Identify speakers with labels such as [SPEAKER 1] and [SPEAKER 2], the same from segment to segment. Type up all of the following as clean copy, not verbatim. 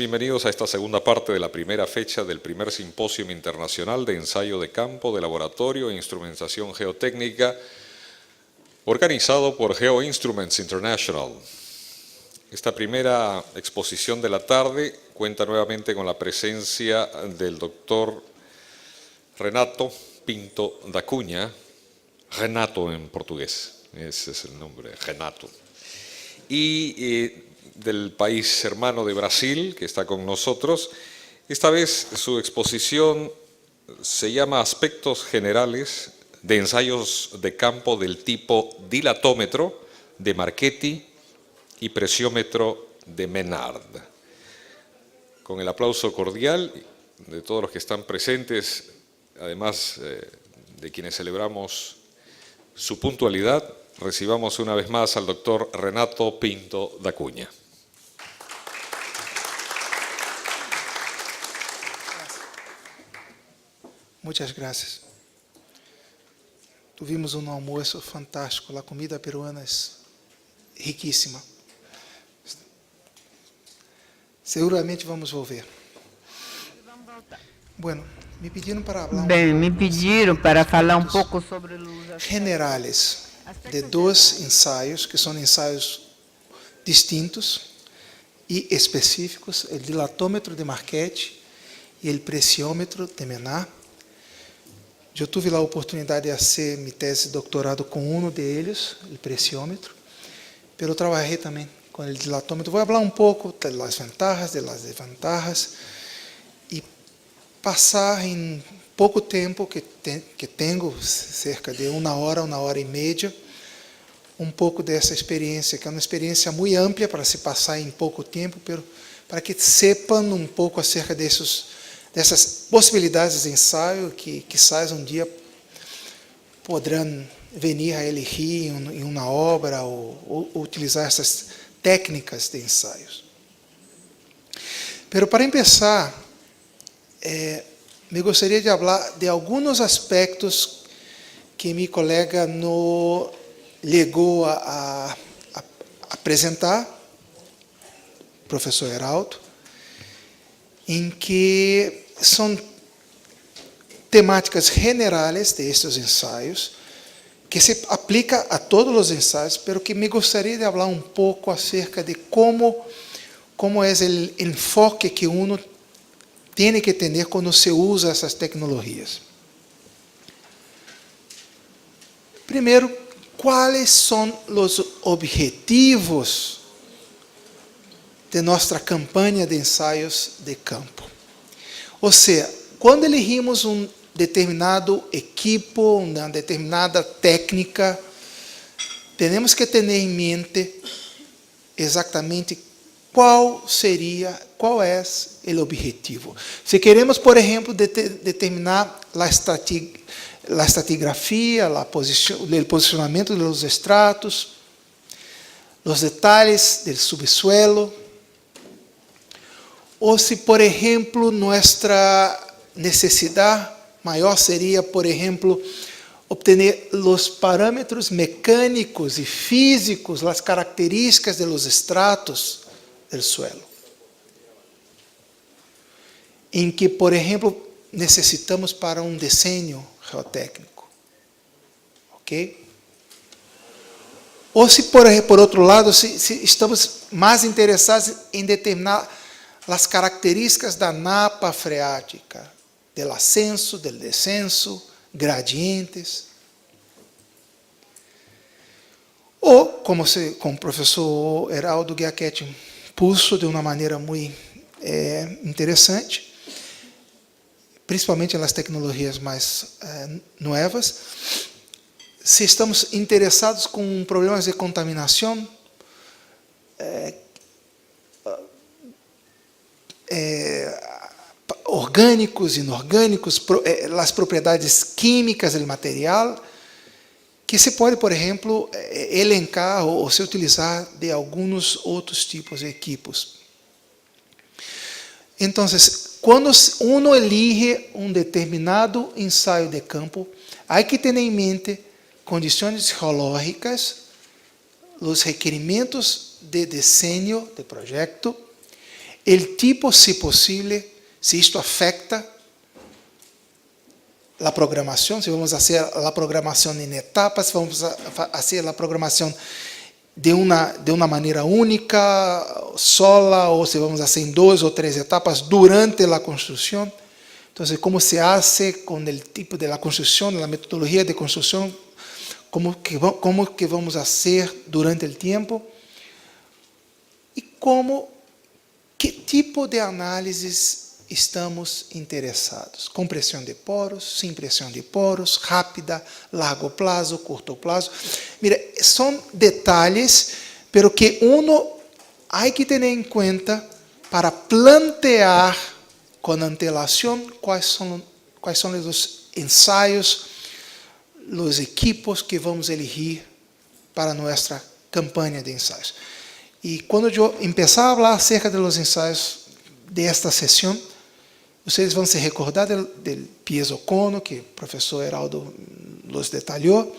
[SPEAKER 1] bienvenidos a esta segunda parte de la primera fecha del primer Simposio Internacional de Ensayo de Campo, de Laboratorio e Instrumentación Geotécnica, organizado por GeoInstruments International. Esta primera exposición de la tarde cuenta nuevamente con la presencia del doctor Renato Pinto da Cunha, Renato en portugués, ese es el nombre, Renato, y del país hermano de Brasil, que está con nosotros. Esta vez su exposición se llama Aspectos Generales de Ensayos de Campo del tipo dilatómetro de Marchetti y presiómetro de Menard. Con el aplauso cordial de todos los que están presentes, además de quienes celebramos su puntualidad, recibamos una vez más al doctor Renato Pinto da Cunha.
[SPEAKER 2] Muchas gracias. Tuvimos um almoço fantástico, a comida peruana é riquíssima. Seguramente vamos volver. Bueno, me pediram para falar
[SPEAKER 3] me pediram para falar um pouco sobre os
[SPEAKER 2] generais de dois ensaios, que são ensaios distintos e específicos, o dilatômetro de Marchetti e o pressiômetro de Menard. Eu tive a oportunidade de fazer minha tese de doutorado com um deles, o pressiômetro, mas eu trabalhei também com o dilatômetro. Vou falar um pouco das vantagens, das desvantagens, e passar em pouco tempo que tenho, cerca de uma hora e meia, um pouco dessa experiência, que é uma experiência muito ampla para se passar em pouco tempo, para que sepam um pouco acerca dessas possibilidades de ensaio que quizás um dia poderão vir a elegir em uma obra ou utilizar essas técnicas de ensaios. Pero para começar, me gostaria de falar de alguns aspectos que meu colega nos chegou a apresentar, professor Heraldo, em que são temáticas generais de estes ensaios, que se aplica a todos os ensaios, pero que me gostaria de falar um pouco acerca de como é o enfoque que uno tem que ter quando se usa essas tecnologias. Primeiro, quais são os objetivos de nossa campanha de ensaios de campo? Ou seja, quando elegimos um determinado equipo, uma determinada técnica, temos que ter em mente exatamente qual é o objetivo. Se queremos, por exemplo, determinar a estratigrafia, o posicionamento dos estratos, os detalhes do subsuelo, ou se, por exemplo, nossa necessidade maior seria, por exemplo, obter os parâmetros mecânicos e físicos, as características dos estratos do suelo. Em que, por exemplo, necessitamos para um desenho geotécnico. Ok? Ou se, por outro lado, se estamos mais interessados em determinar as características da napa freática, do ascenso, do descenso, gradientes. Ou, como o professor Heraldo Giachetti puso de uma maneira muito interessante, principalmente nas tecnologias mais novas, se estamos interessados com problemas de contaminação, orgânicos, inorgânicos, as propriedades químicas do material, que se pode, por exemplo, elencar ou se utilizar de alguns outros tipos de equipos. Então, quando uno elige um determinado ensaio de campo, há que ter em mente condições geológicas, os requerimentos de desenho de projeto el tipo, si posible, si esto afecta la programación, si vamos a hacer la programación en etapas, si vamos a hacer la programación de una manera única, sola, o si vamos a hacer en 2 o 3 etapas durante la construcción. Entonces, ¿cómo se hace con el tipo de la construcción, la metodología de construcción? ¿Cómo que vamos a hacer durante el tiempo? Y qué tipo de análisis estamos interessados. Com pressão de poros, sem pressão de poros, rápida, largo prazo, curto prazo. Mira, são detalhes, pero que uno hay que tener en cuenta para plantear con antelación cuáles son los ensayos, los equipos que vamos a elegir para nuestra campaña de ensayos. Y cuando yo empezaba a hablar acerca de los ensayos de esta sesión, ustedes van a se recordar del piezocono que el profesor Heraldo los detalló,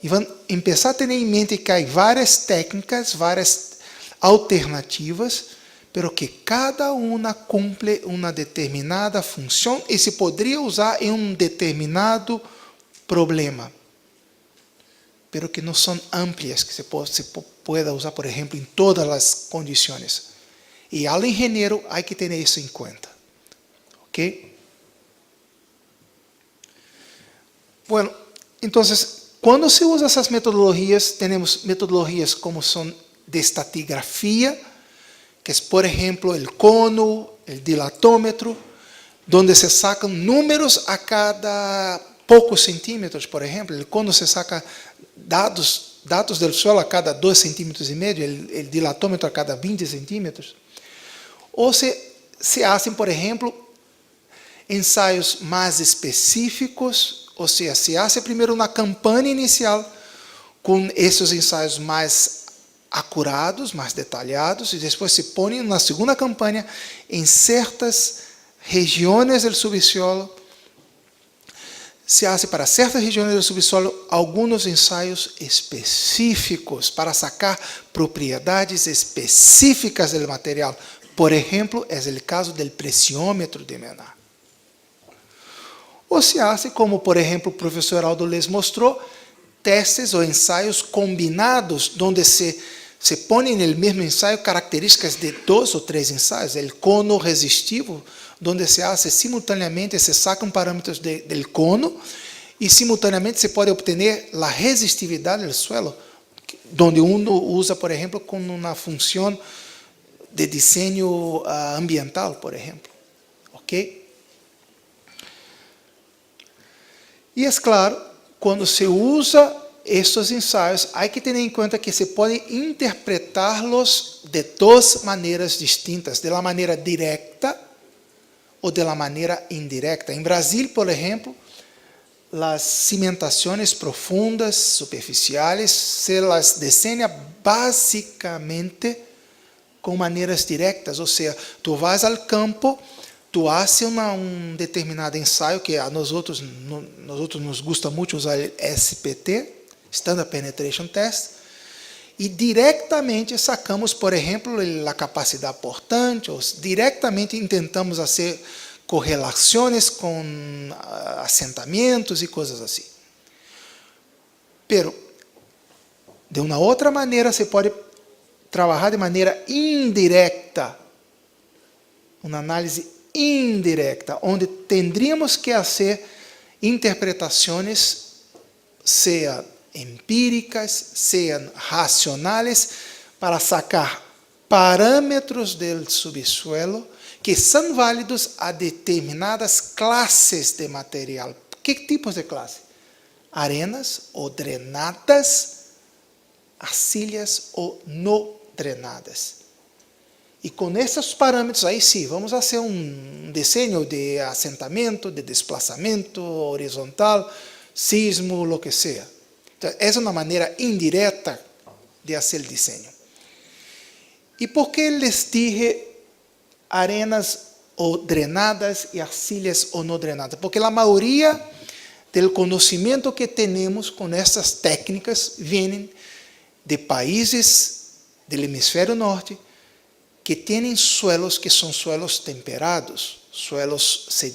[SPEAKER 2] y van a empezar a tener en mente que hay varias técnicas, varias alternativas, pero que cada una cumple una determinada función y se podría usar en un determinado problema, pero que no son amplias, que se pueda usar, por ejemplo, en todas las condiciones. Y al ingeniero hay que tener eso en cuenta. ¿Ok? Bueno, entonces, cuando se usa esas metodologías, tenemos metodologías como son de estratigrafía, que es, por ejemplo, el cono, el dilatómetro, donde se sacan números a cada pocos centímetros, por ejemplo. El cono se saca datos del suelo a cada 2,5 centímetros, el dilatómetro a cada 20 centímetros. O se hacen, por ejemplo, ensayos más específicos, o sea, se hace primero una campaña inicial con esos ensayos más acurados, más detallados, y después se pone una segunda campaña en ciertas regiones del subsuelo. Se hace para ciertas regiones del subsuelo algunos ensayos específicos para sacar propiedades específicas del material. Por ejemplo, es el caso del presiómetro de Menard. O se hace, como por ejemplo el profesor Heraldo les mostró, testes o ensayos combinados, donde se ponen en el mismo ensayo características de 2 o 3 ensayos. El cono resistivo, donde se hace simultáneamente, se sacan parámetros del cono y simultáneamente se puede obtener la resistividad del suelo, donde uno usa, por ejemplo, con una función de diseño ambiental, por ejemplo. ¿Ok? Y es claro, cuando se usa estos ensayos, hay que tener en cuenta que se pueden interpretarlos de 2 maneras distintas, de la manera directa o de la manera indirecta. En Brasil, por ejemplo, las cimentaciones profundas, superficiales, se las diseña básicamente con maneras directas. O sea, tú vas al campo, tú haces un determinado ensayo, que a nosotros nos gusta mucho usar el SPT, Standard Penetration Test, y directamente sacamos, por ejemplo, la capacidad portante, o directamente intentamos hacer correlaciones con asentamientos y cosas así. Pero, de una otra manera, se puede trabajar de manera indirecta, una análisis indirecta, onde tendríamos que hacer interpretaciones, sean empíricas, sean racionales, para sacar parámetros del subsuelo que son válidos a determinadas clases de material. ¿Qué tipos de clase? Arenas o drenadas, arcillas o no drenadas. Y con esos parámetros, ahí sí, vamos a hacer un diseño de asentamiento, de desplazamiento horizontal, sismo, lo que sea. Entonces, es una manera indirecta de hacer el diseño. ¿Y por qué les dije arenas o drenadas y arcillas o no drenadas? Porque la mayoría del conocimiento que tenemos con estas técnicas vienen de países del hemisferio norte, que têm suelos que são suelos temperados, suelos